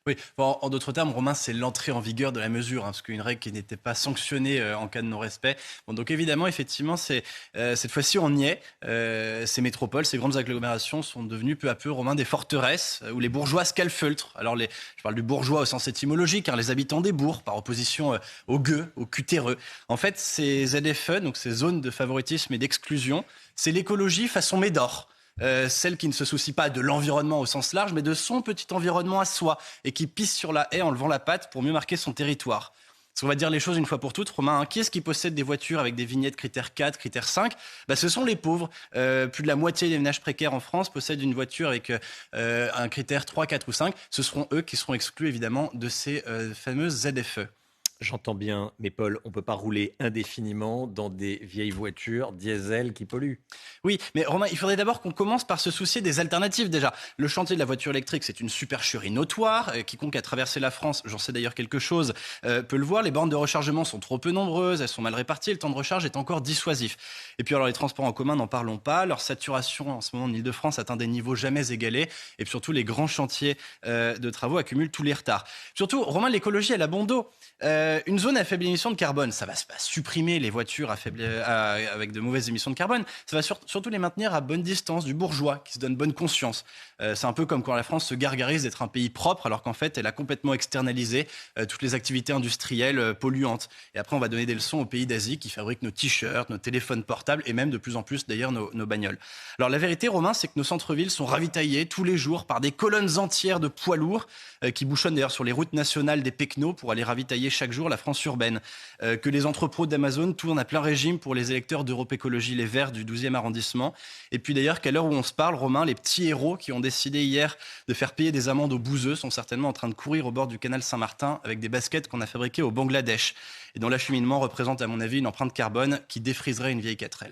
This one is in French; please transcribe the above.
Oui, bon, en d'autres termes, Romain, c'est l'entrée en vigueur de la mesure, parce qu'une règle qui n'était pas sanctionnée en cas de non-respect. Bon, donc évidemment, effectivement, cette fois-ci, on y est. Ces métropoles, ces grandes agglomérations sont devenues peu à peu, Romain, des forteresses où les bourgeois scalfeutrent. Alors, je parle du bourgeois au sens étymologique, les habitants des bourgs, par opposition aux gueux, aux cutéreux. En fait, ces ZFE, donc ces zones de favoritisme et d'exclusion, c'est l'écologie façon Médor. Celle qui ne se soucie pas de l'environnement au sens large, mais de son petit environnement à soi, et qui pisse sur la haie en levant la patte pour mieux marquer son territoire. Parce qu'on va dire les choses une fois pour toutes, Romain, qui est-ce qui possède des voitures avec des vignettes critère 4, critère 5 ? Ce sont les pauvres. Plus de la moitié des ménages précaires en France possèdent une voiture avec un critère 3, 4 ou 5. Ce seront eux qui seront exclus évidemment de ces fameuses ZFE. J'entends bien, mais Paul, on ne peut pas rouler indéfiniment dans des vieilles voitures diesel qui polluent. Oui, mais Romain, il faudrait d'abord qu'on commence par se soucier des alternatives déjà. Le chantier de la voiture électrique, c'est une supercherie notoire. Quiconque a traversé la France, j'en sais d'ailleurs quelque chose, peut le voir. Les bornes de rechargement sont trop peu nombreuses, elles sont mal réparties, le temps de recharge est encore dissuasif. Et puis alors les transports en commun, n'en parlons pas. Leur saturation en ce moment en Ile-de-France atteint des niveaux jamais égalés. Et puis surtout, les grands chantiers de travaux accumulent tous les retards. Surtout, Romain, l'écologie, elle a bon dos. Une zone à faible émission de carbone, ça va pas supprimer les voitures avec de mauvaises émissions de carbone, ça va surtout les maintenir à bonne distance du bourgeois qui se donne bonne conscience. C'est un peu comme quand la France se gargarise d'être un pays propre alors qu'en fait elle a complètement externalisé toutes les activités industrielles polluantes. Et après on va donner des leçons aux pays d'Asie qui fabriquent nos t-shirts, nos téléphones portables et même de plus en plus d'ailleurs nos bagnoles. Alors la vérité, Romain, c'est que nos centres-villes sont ravitaillés tous les jours par des colonnes entières de poids lourds qui bouchonnent d'ailleurs sur les routes nationales des Pecnos pour aller ravitailler chaque jour la France urbaine, que les entrepôts d'Amazon tournent à plein régime pour les électeurs d'Europe Écologie Les Verts du 12e arrondissement. Et puis d'ailleurs qu'à l'heure où on se parle, Romain, les petits héros qui ont décidé hier de faire payer des amendes aux bouseux sont certainement en train de courir au bord du canal Saint-Martin avec des baskets qu'on a fabriquées au Bangladesh et dont l'acheminement représente à mon avis une empreinte carbone qui défriserait une vieille 4L.